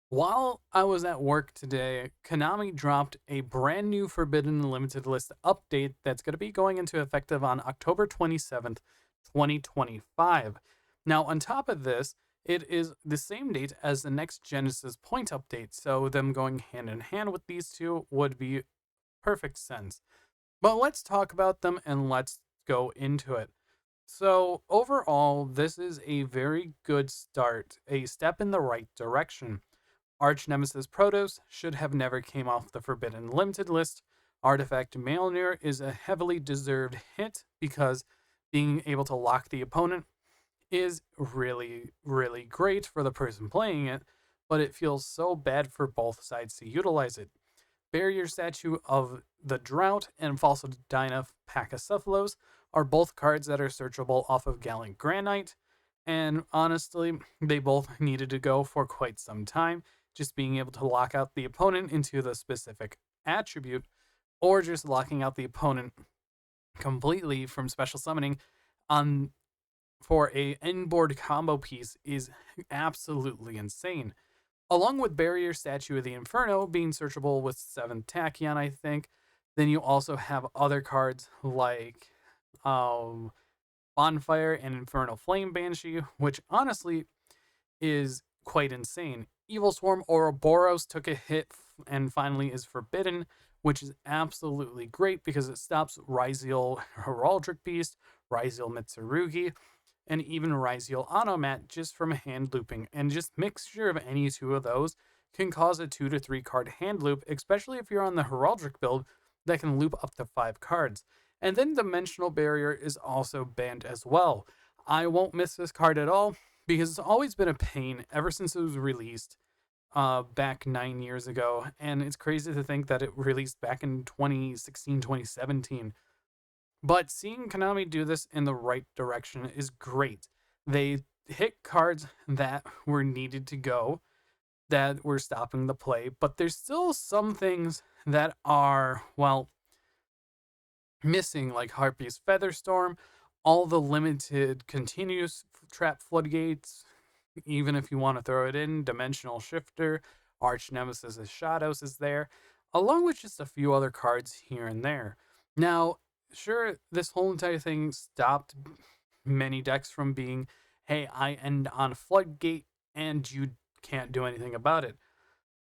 While I was at work today, Konami dropped a brand new Forbidden Limited List update that's going to be going into effective on October 27th, 2025. Now, on top of this, it is the same date as the next Genesis Point update, so them going hand in hand with these two would be perfect sense. But let's talk about them and let's go into it. So, overall, this is a very good start, a step in the right direction. Arch Nemesis Protos should have never came off the Forbidden Limited list. Artifact Mjolnir is a heavily deserved hit because being able to lock the opponent is really, really great for the person playing it, but it feels so bad for both sides to utilize it. Barrier Statue of the Drought and Falsadina Pachycephalos are both cards that are searchable off of Gallant Granite, and honestly, they both needed to go for quite some time. Just being able to lock out the opponent into the specific attribute, or just locking out the opponent completely from special summoning on for a end board combo piece is absolutely insane. Along with Barrier Statue of the Inferno being searchable with 7th Tachyon, I think, then you also have other cards like um, Bonfire and Infernal Flame Banshee, which honestly is quite insane. Evil Swarm Ouroboros took a hit and finally is forbidden, which is absolutely great because it stops Ryziel Heraldric Beast, Ryziel Mitsurugi, and even Ryziel Automat just from hand looping. And just mixture of any two of those can cause a 2 to 3 card hand loop, especially if you're on the Heraldric build that can loop up to 5 cards. And then Dimensional Barrier is also banned as well. I won't miss this card at all because it's always been a pain ever since it was released back 9 years ago. And it's crazy to think that it released back in 2016, 2017. But seeing Konami do this in the right direction is great. They hit cards that were needed to go, that were stopping the play, but there's still some things that are, well, missing, like Harpy's Featherstorm, all the limited continuous trap floodgates, even if you want to throw it in, Dimensional Shifter, Arch Nemesis' Shadows is there, along with just a few other cards here and there. Now, sure, this whole entire thing stopped many decks from being, hey, I end on Floodgate and you can't do anything about it.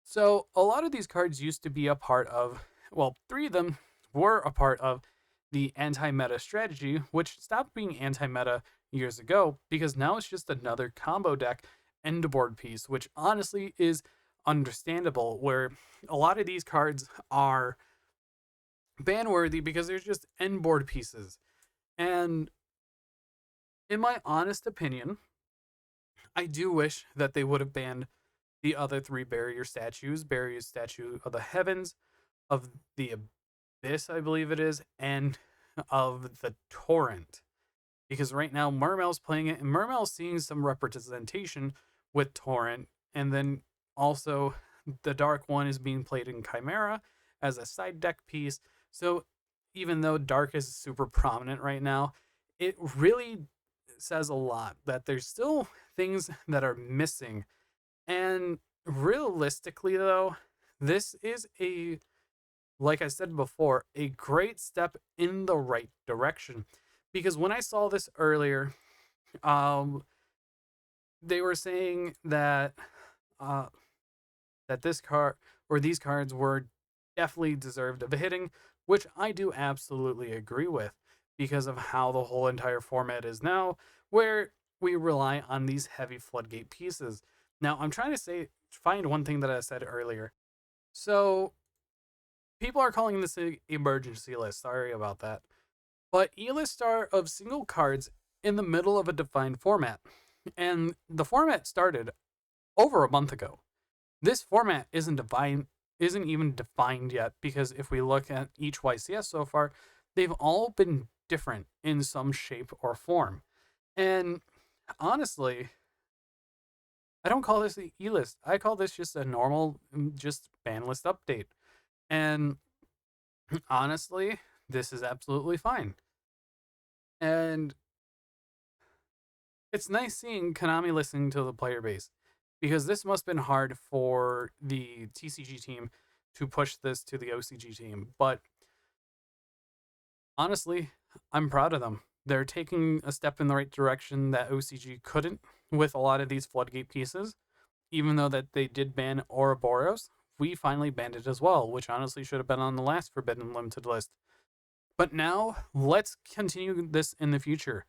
So, a lot of these cards used to be a part of, well, three of them were a part of the anti meta strategy, which stopped being anti meta years ago because now it's just another combo deck end board piece, which honestly is understandable. Where a lot of these cards are ban worthy because they're just end board pieces. And in my honest opinion, I do wish that they would have banned the other three barrier statues: Barrier Statue of the Heavens, of the Abyss, I believe it is, and of the Torrent. Because right now Mermel's playing it, and Mermel's seeing some representation with Torrent, and then also the Dark one is being played in Chimera as a side deck piece. So even though Dark is super prominent right now, it really says a lot that there's still things that are missing. And realistically, though, this is a, like I said before, a great step in the right direction. Because when I saw this earlier, um, they were saying that uh, that this card or these cards were definitely deserved of hitting, which I do absolutely agree with because of how the whole entire format is now, where we rely on these heavy floodgate pieces. Now, I'm trying to find one thing that I said earlier. So, people are calling this a emergency list. Sorry about that. But E-lists are of single cards in the middle of a defined format. And the format started over a month ago. This format isn't even defined yet because if we look at each YCS so far, they've all been different in some shape or form. And honestly, I don't call this the E-list. I call this just a normal just ban list update. And honestly, this is absolutely fine. And it's nice seeing Konami listening to the player base because this must have been hard for the TCG team to push this to the OCG team. But honestly, I'm proud of them. They're taking a step in the right direction that OCG couldn't with a lot of these Floodgate pieces. Even though that they did ban Ouroboros, we finally banned it as well, which honestly should have been on the last Forbidden Limited list. But now, let's continue this in the future,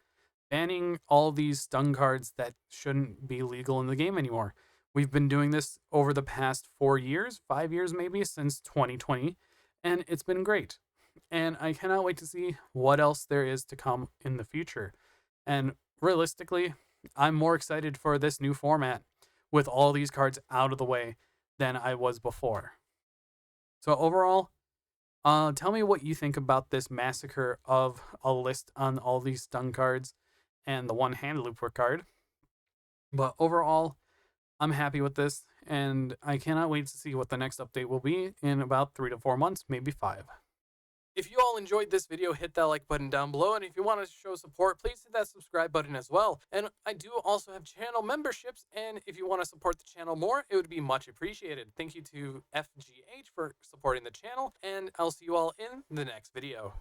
banning all these stun cards that shouldn't be legal in the game anymore. We've been doing this over the past 4 years, 5 years maybe, since 2020, and it's been great. And I cannot wait to see what else there is to come in the future. And realistically, I'm more excited for this new format with all these cards out of the way than I was before. So overall, tell me what you think about this massacre of a list on all these stun cards and the one hand looper card. But overall, I'm happy with this, and I cannot wait to see what the next update will be in about 3 to 4 months, maybe 5. If you all enjoyed this video, hit that like button down below, and if you want to show support, please hit that subscribe button as well. And I do also have channel memberships, and if you want to support the channel more, it would be much appreciated. Thank you to FGH for supporting the channel, and I'll see you all in the next video.